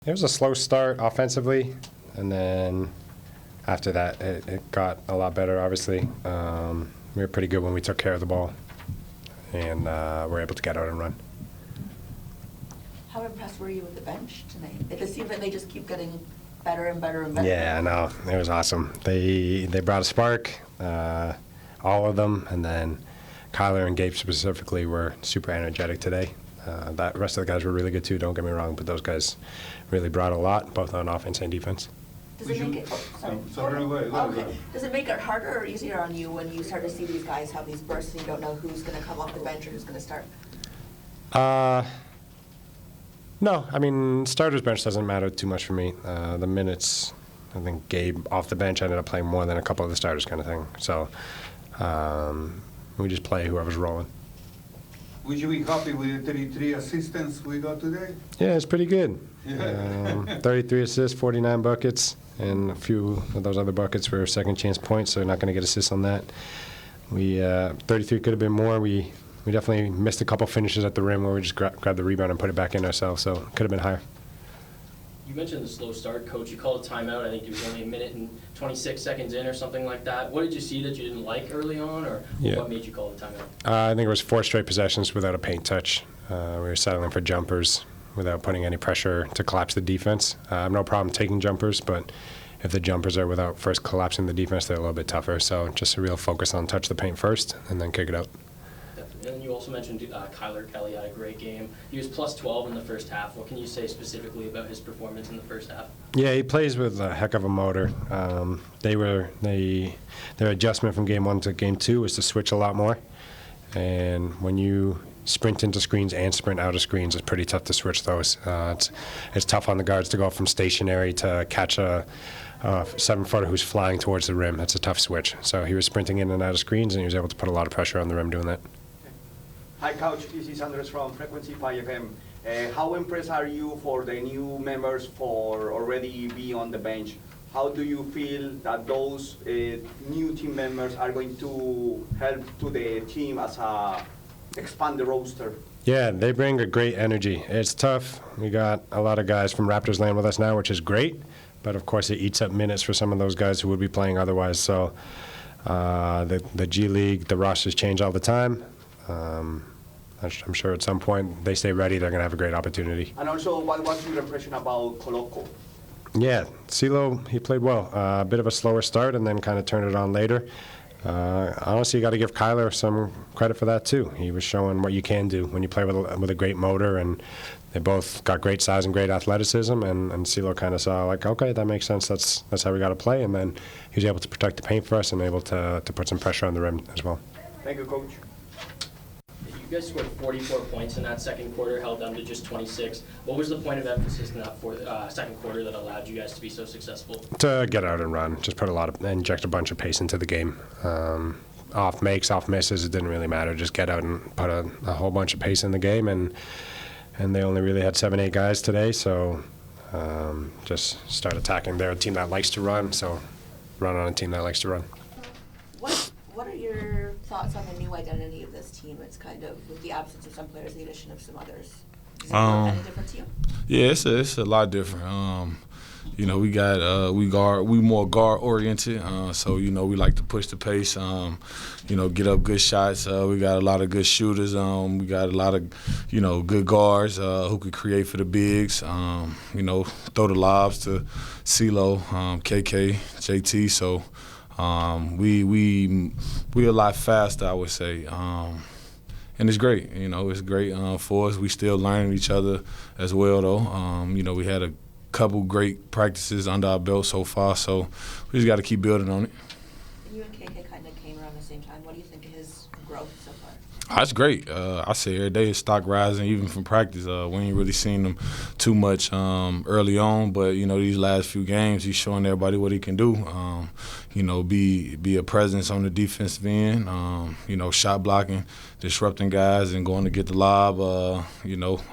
It was a slow start offensively, and then after that, it got a lot better, obviously. We were pretty good when we took care of the ball, and were able to get out and run. How impressed were you with the bench tonight? It just seems like they just keep getting better and better and better. Yeah, I know. It was awesome. They brought a spark, all of them, and then Kyler and Gabe specifically were super energetic today. The rest of the guys were really good too, don't get me wrong, but those guys really brought a lot, both on offense and defense. Does it make it, Does it make it harder or easier on you when you start to see these guys have these bursts and you don't know who's going to come off the bench or who's going to start? No, I mean, starter's bench doesn't matter too much for me. The minutes, I think Gabe off the bench ended up playing more than a couple of the starters kind of thing. So we just play whoever's rolling. Would you be happy with the 33 assistants we got today? Yeah, it's pretty good. Yeah. 33 assists, 49 buckets, and a few of those other buckets were second chance points, so you're not going to get assists on that. 33 could have been more. We definitely missed a couple finishes at the rim where we just grabbed the rebound and put it back in ourselves, so it could have been higher. You mentioned the slow start, Coach. You called a timeout. I think it was only a minute and 26 seconds in or something like that. What did you see that you didn't like early on, or what made you call a timeout? I think it was 4 straight possessions without a paint touch. We were settling for jumpers without putting any pressure to collapse the defense. I have no problem taking jumpers, but if the jumpers are without first collapsing the defense, they're a little bit tougher. So just a real focus on touch the paint first and then kick it out. And then you also mentioned Kelley had a great game. He was plus 12 in the first half. What can you say specifically about his performance in the first half? Yeah, he plays with a heck of a motor. Their adjustment from game 1 to game 2 was to switch a lot more. And when you sprint into screens and sprint out of screens, it's pretty tough to switch those. It's tough on the guards to go from stationary to catch a 7-footer who's flying towards the rim. That's a tough switch. So he was sprinting in and out of screens, and he was able to put a lot of pressure on the rim doing that. Hi, Coach. This is Andres from Frequency 5 FM. How impressed are you for the new members for already be on the bench? How do you feel that those new team members are going to help to the team as expand the roster? Yeah, they bring a great energy. It's tough. We got a lot of guys from Raptors land with us now, which is great. But, of course, it eats up minutes for some of those guys who would be playing otherwise. So the G League, the rosters change all the time. I'm sure at some point they stay ready, they're going to have a great opportunity. And also, what was your impression about Coloco? Yeah, CeeLo, he played well. A bit of a slower start and then kind of turned it on later. Honestly, you got to give Kyler some credit for that, too. He was showing what you can do when you play with a great motor, and they both got great size and great athleticism, and CeeLo kind of saw, like, okay, that makes sense. That's how we got to play, and then he was able to protect the paint for us and able to put some pressure on the rim as well. Thank you, Coach. You guys scored 44 points in that second quarter, held them to just 26. What was the point of emphasis in that second quarter that allowed you guys to be so successful? To get out and run, just inject a bunch of pace into the game. Off makes, off misses, it didn't really matter. Just get out and put a whole bunch of pace in the game, and they only really had 7-8 guys today, so just start attacking. They're a team that likes to run, so run on a team that likes to run. What are your thoughts on the new identity of this team? It's kind of, with the absence of some players, the addition of some others. Is it any different to you? Yeah, it's a lot different. We more guard oriented, so we like to push the pace. Get up good shots. We got a lot of good shooters. We got a lot of good guards who could create for the bigs. Throw the lobs to CeeLo, KK, JT. So we a lot faster, I would say. And it's great, it's great for us. We still learning each other as well, though. We had a couple great practices under our belt so far, so we just got to keep building on it. You and KK kind of came around the same time. What do you think of his growth so far? That's great. I say every day his stock rising, even from practice. We ain't really seen him too much early on, but these last few games, he's showing everybody what he can do. Be a presence on the defensive end. Shot blocking, disrupting guys, and going to get the lob.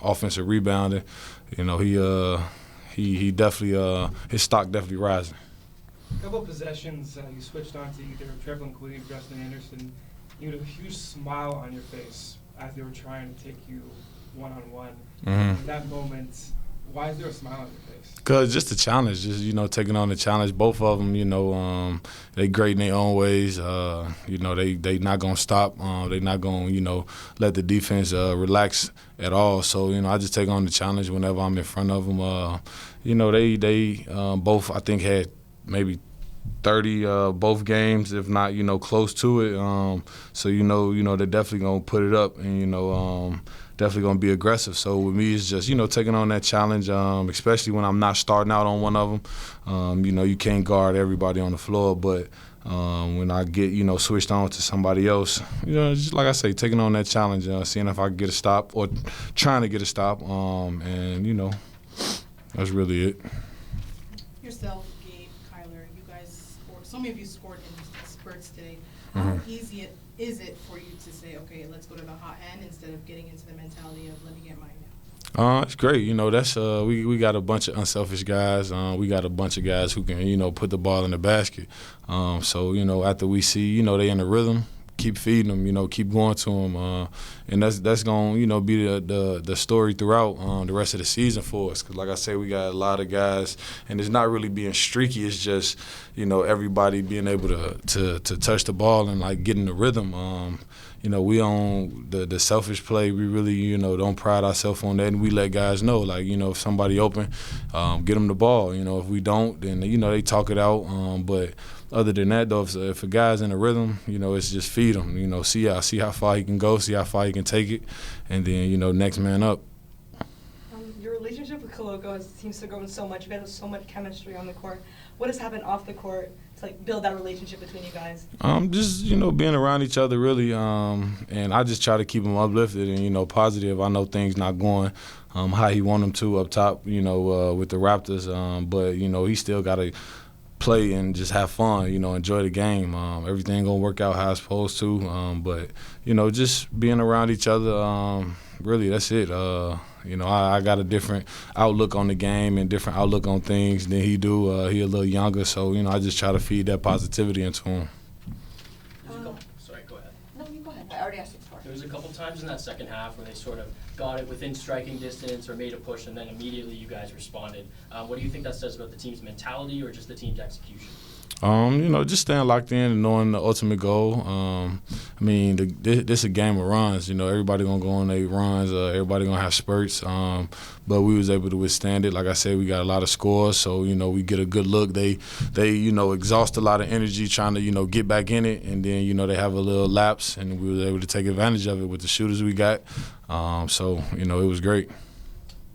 Offensive rebounding. He definitely his stock definitely rising. A couple of possessions, you switched on to either Trevor Khoury, Justin Anderson. You had a huge smile on your face as they were trying to take you one-on-one. Mm-hmm. In that moment, Why is there a smile on your face? Cause just the challenge, just taking on the challenge. Both of them, they great in their own ways. They not gonna stop. They not gonna let the defense relax at all. So I just take on the challenge whenever I'm in front of them. They both I think had maybe 30 both games, if not close to it. So they're definitely gonna put it up and definitely going to be aggressive. So with me, it's just, taking on that challenge, especially when I'm not starting out on one of them. You can't guard everybody on the floor, but when I get, switched on to somebody else, just like I say, taking on that challenge, seeing if I can get a stop or trying to get a stop. That's really it. Yourself, Gabe, Kyler, you guys scored. So many of you scored in spurts today. How easy is it for you to say, okay, let's go to the hot end instead of getting into the mentality of let me get mine now? It's great. That's we got a bunch of unselfish guys. We got a bunch of guys who can put the ball in the basket. So after we see they in the rhythm, keep feeding them. Keep going to them, and that's gonna be the story throughout the rest of the season for us. Because like I say, we got a lot of guys, and it's not really being streaky. It's just everybody being able to touch the ball and like getting the rhythm. We on the selfish play. We really, don't pride ourselves on that, and we let guys know, like, if somebody open, get them the ball. If we don't, then they talk it out. But other than that, though, if a guy's in a rhythm, it's just feed him. See how far he can go, see how far he can take it, and then next man up. Your relationship with Koloko seems to grow so much. You guys have so much chemistry on the court. What has happened off the court to build that relationship between you guys? Just being around each other really, and I just try to keep him uplifted and positive. I know things not going how he want them to up top, with the Raptors, but he still got to play and just have fun, enjoy the game. Everything gonna work out how it's supposed to, but just being around each other, really that's it. I got a different outlook on the game and different outlook on things than he do. He a little younger, so I just try to feed that positivity into him. Sorry, go ahead. No, you go ahead. I already asked it before. There was a couple times in that second half where they sort of got it within striking distance or made a push, and then immediately you guys responded. What do you think that says about the team's mentality or just the team's execution? Just staying locked in and knowing the ultimate goal. This a game of runs. Everybody gonna go on their runs. Everybody gonna have spurts. But we was able to withstand it. Like I said, we got a lot of scores, so we get a good look. They exhaust a lot of energy trying to get back in it, and then they have a little lapse, and we was able to take advantage of it with the shooters we got. So it was great.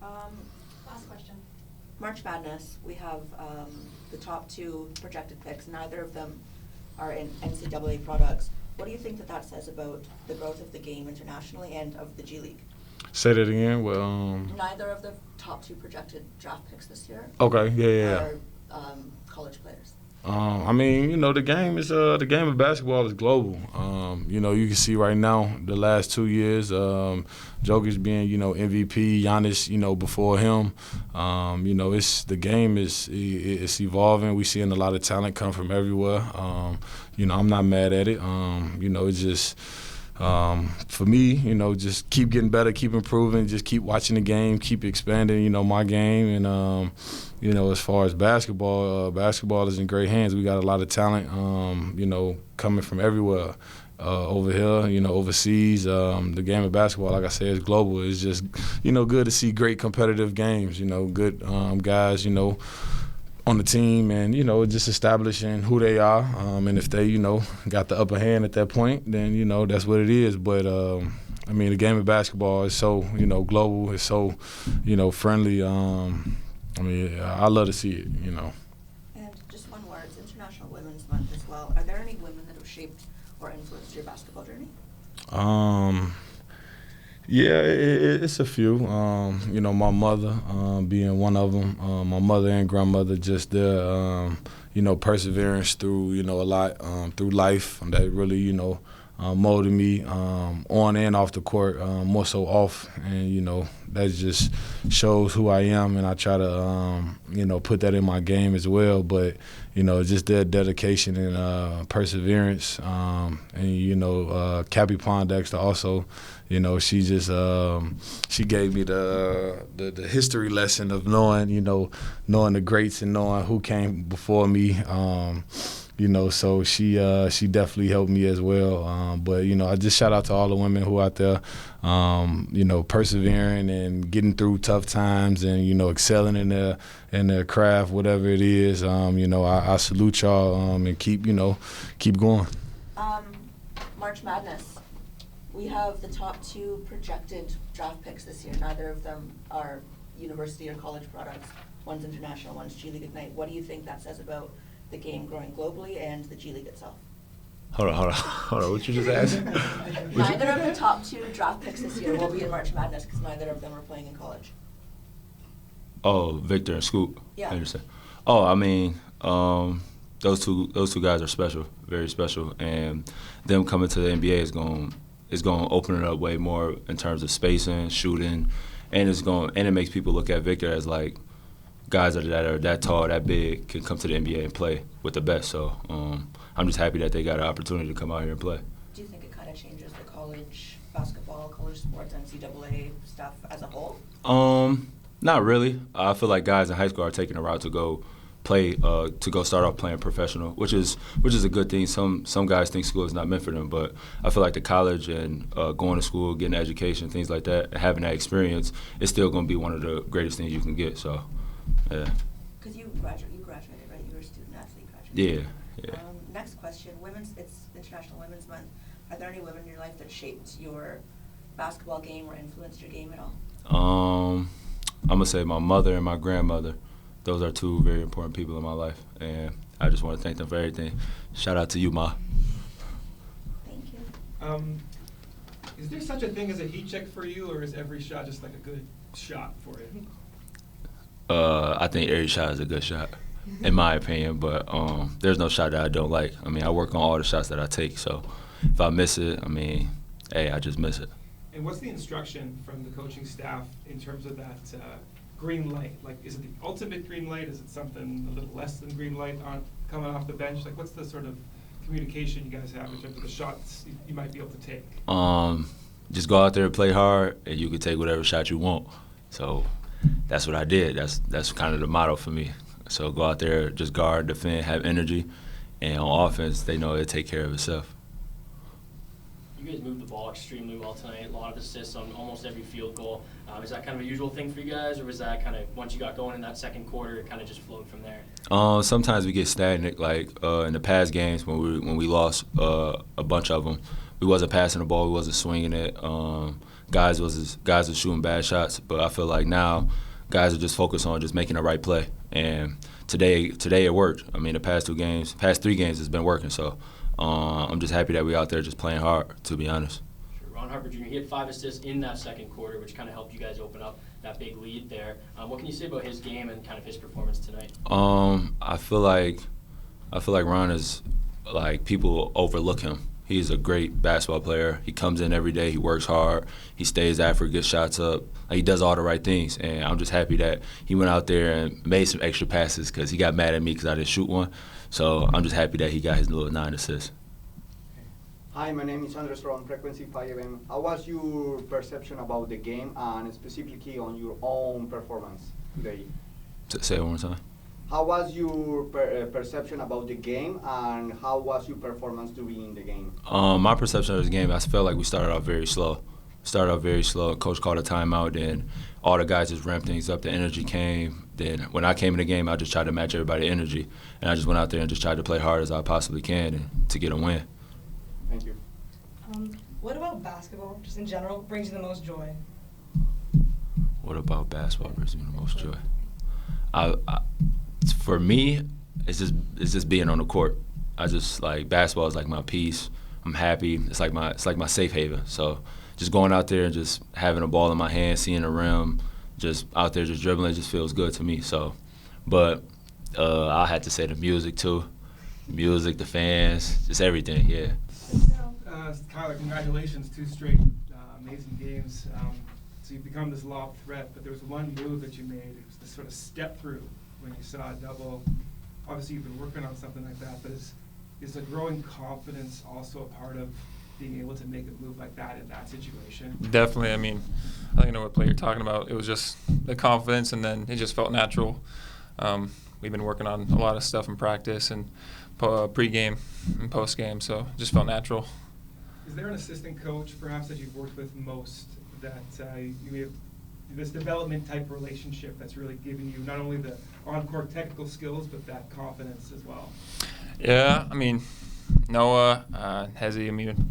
Last question. March Madness, we have the top two projected picks. Neither of them are in NCAA products. What do you think that says about the growth of the game internationally and of the G League? Say that again. Well, Neither of the top two projected draft picks this year. Okay. Yeah. Are college players. The game of basketball is global. You can see right now the last 2 years, Jokic being MVP, Giannis before him. The game is evolving. We seeing a lot of talent come from everywhere. I'm not mad at it. It's just. For me, just keep getting better, keep improving, just keep watching the game, keep expanding, my game. And, as far as basketball, basketball is in great hands. We got a lot of talent, coming from everywhere over here, overseas. The game of basketball, like I said, is global. It's just, good to see great competitive games, good guys, on the team and, just establishing who they are. And if they, got the upper hand at that point, then, that's what it is. But, the game of basketball is so, global. It's so, friendly. I love to see it, And just one word, it's International Women's Month as well. Are there any women that have shaped or influenced your basketball journey? Yeah, it's a few. My mother being one of them. My mother and grandmother, just their, perseverance through, a lot through life. That really, molded me on and off the court, more so off. And, you know, that just shows who I am, and I try to, you know, put that in my game as well. But, you know, just their dedication and perseverance. And, you know, Cappy Pondexter also, you know, she just she gave me the history lesson of knowing, you know, knowing the greats and knowing who came before me. You know, so she definitely helped me as well. But, you know, I just shout out to all the women who out there, you know, persevering and getting through tough times and, you know, excelling in their craft, whatever it is. You know, I salute y'all and keep going. March Madness. We have the top 2 projected draft picks this year. Neither of them are university or college products. One's international, one's G League Ignite. What do you think that says about the game growing globally and the G League itself? Hold on. What you just asked? Neither of the top 2 draft picks this year will be in March Madness because neither of them are playing in college. Oh, Victor and Scoop. Yeah. I understand. Oh, I mean, those two guys are special, very special, and them coming to the NBA is going to open it up way more in terms of spacing, shooting, and it makes people look at Victor as like guys that are that tall, that big, can come to the NBA and play with the best. So I'm just happy that they got an opportunity to come out here and play. Do you think it kind of changes the college basketball, college sports, NCAA stuff as a whole? Not really. I feel like guys in high school are taking a route to go play, to go start off playing professional, which is a good thing. Some guys think school is not meant for them, but I feel like the college and going to school, getting an education, things like that, and having that experience is still going to be one of the greatest things you can get. So, yeah. Because you graduated, right? You were a student athlete graduate. Yeah. Next question: it's International Women's Month. Are there any women in your life that shaped your basketball game or influenced your game at all? I'm gonna say my mother and my grandmother. Those are 2 very important people in my life, and I just want to thank them for everything. Shout out to you, Ma. Thank you. Is there such a thing as a heat check for you, or is every shot just like a good shot for you? I think every shot is a good shot, in my opinion, but there's no shot that I don't like. I mean, I work on all the shots that I take, so if I miss it, I mean, hey, I just miss it. And what's the instruction from the coaching staff in terms of that green light? Like, is it the ultimate green light? Is it something a little less than green light coming off the bench? Like, what's the sort of communication you guys have in terms of the shots you might be able to take? Just go out there and play hard, and you can take whatever shot you want. So that's what I did. That's kind of the motto for me. So go out there, just guard, defend, have energy, and on offense, they know it'll take care of itself. You guys moved the ball extremely well tonight. A lot of assists on almost every field goal. Is that kind of a usual thing for you guys, or was that kind of once you got going in that second quarter, it kind of just flowed from there? Sometimes we get stagnant, like in the past games when we lost a bunch of them. We wasn't passing the ball, we wasn't swinging it. Guys were shooting bad shots, but I feel like now guys are just focused on just making the right play. And today it worked. I mean, the past 3 games, it's been working. So I'm just happy that we out there just playing hard, to be honest. Sure. Ron Harper Jr., he had 5 assists in that second quarter, which kind of helped you guys open up that big lead there. What can you say about his game and kind of his performance tonight? I feel like Ron is, like, people overlook him. He's a great basketball player. He comes in every day. He works hard. He stays after, gets shots up. He does all the right things, and I'm just happy that he went out there and made some extra passes because he got mad at me because I didn't shoot one. So I'm just happy that he got his little 9 assists. Hi, my name is Andres from Frequency 5FM. How was your perception about the game and specifically on your own performance today? Say it one more time. How was your perception about the game and how was your performance during the game? My perception of the game, I felt like we started off very slow. Coach called a timeout, then all the guys just ramped things up. The energy came. Then when I came in the game, I just tried to match everybody's energy. And I just went out there and just tried to play hard as I possibly can and to get a win. Thank you. What about basketball, just in general, brings you the most joy? What about basketball brings me the most joy? For me, it's just being on the court. I just like basketball is like my peace. I'm happy. It's like my safe haven. So just going out there and just having a ball in my hand, seeing the rim, just out there just dribbling, it just feels good to me. So, but I had to say the music too, the fans, just everything. Yeah. Kyler, congratulations, 2 straight amazing games. So you've become this lob threat, but there was one move that you made. It was this sort of step through when you saw a double. Obviously, you've been working on something like that, but is a growing confidence also a part of being able to make a move like that in that situation? Definitely. I mean, I think I know what play you're talking about. It was just the confidence, and then it just felt natural. We've been working on a lot of stuff in practice and pregame and postgame, so it just felt natural. Is there an assistant coach, perhaps, that you've worked with most that you have this development type relationship that's really giving you not only the on-court technical skills, but that confidence as well? Yeah, I mean, Noah, Hezi, I mean,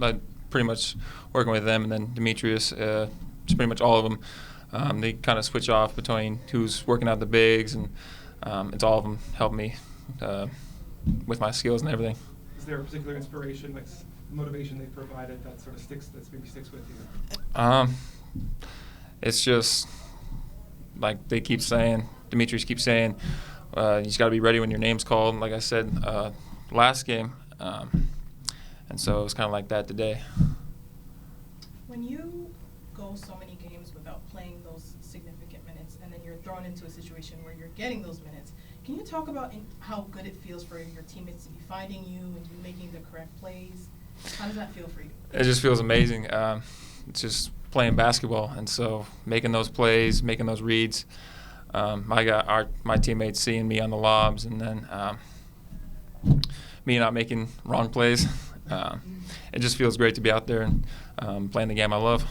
pretty much working with them, and then Demetrius, just pretty much all of them. They kind of switch off between who's working out the bigs, and it's all of them help me with my skills and everything. Is there a particular inspiration, like motivation they provided that sort of sticks with you? It's just like they keep saying, Demetrius keeps saying, you just got to be ready when your name's called, like I said last game. And so it was kind of like that today. When you go so many games without playing those significant minutes, and then you're thrown into a situation where you're getting those minutes, can you talk about how good it feels for your teammates to be finding you and you making the correct plays? How does that feel for you? It just feels amazing. It's just playing basketball, and so making those plays, making those reads. I got my teammates seeing me on the lobs, and then me not making wrong plays. It just feels great to be out there and playing the game I love.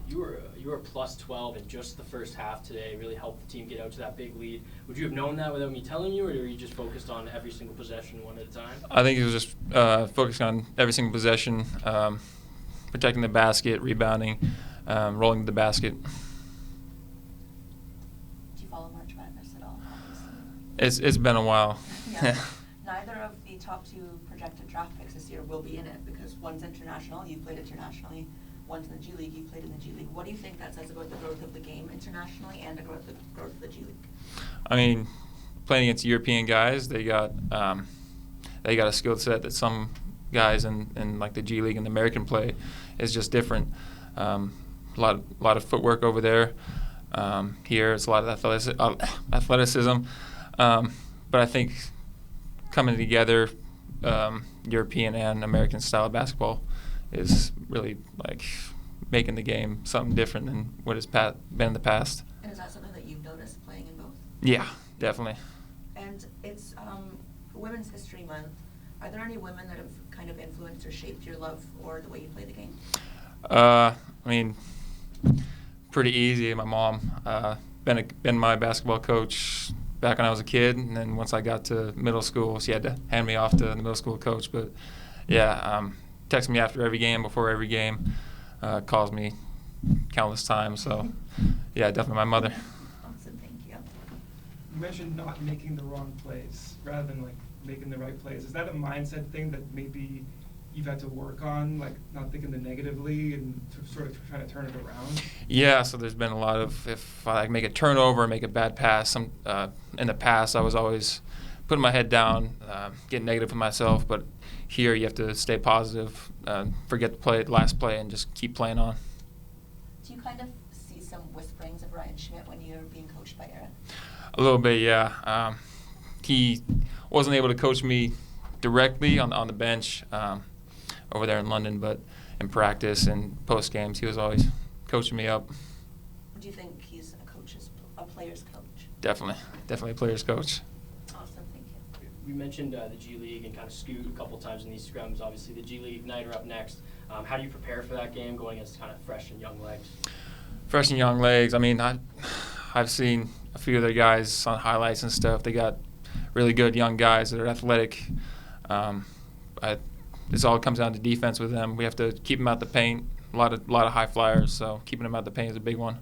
You were plus 12 in just the first half today. Really helped the team get out to that big lead. Would you have known that without me telling you, or were you just focused on every single possession one at a time? I think it was just focused on every single possession, protecting the basket, rebounding, rolling to the basket. Do you follow March Madness at all? Obviously. It's been a while. Yeah. Neither of the top 2 projected draft picks this year will be in it because one's international, you played internationally, one's in the G League, you played in the G League. What do you think that says about the growth of the game internationally and the growth of the G League? I mean, playing against European guys, they got a skill set that some guys in like the G League and the American play is just different. A lot of footwork over there. Here it's a lot of athleticism. But I think coming together, European and American style of basketball is really like making the game something different than what has been in the past. And is that something that you've noticed playing in both? Yeah, definitely. And it's Women's History Month. Are there any women that have kind of influenced or shaped your love or the way you play the game? I mean, pretty easy. My mom been my basketball coach back when I was a kid, and then once I got to middle school, she had to hand me off to the middle school coach. But yeah, texts me after every game, before every game, calls me countless times. So yeah, definitely my mother. Awesome, thank you. You mentioned not making the wrong plays rather than like making the right plays. Is that a mindset thing that maybe you've had to work on, like not thinking the negatively and sort of trying to turn it around? Yeah, so there's been a lot of, if I make a turnover, make a bad pass, in the past I was always putting my head down, getting negative with myself, but here you have to stay positive, forget the last play, and just keep playing on. Do you kind of see some whisperings of Ryan Schmidt when you're being coached by Aaron? A little bit, yeah. He wasn't able to coach me directly on the bench over there in London, but in practice and post games, he was always coaching me up. Do you think he's a player's coach? Definitely a player's coach. Awesome, thank you. We mentioned the G League and kind of Scoot a couple times in these scrums. Obviously, the G League Ignite are up next. How do you prepare for that game going against kind of fresh and young legs? Fresh and young legs. I mean, I've seen a few of their guys on highlights and stuff. They got really good young guys that are athletic. This all comes down to defense with them. We have to keep them out the paint. A lot of high flyers, so keeping them out the paint is a big one.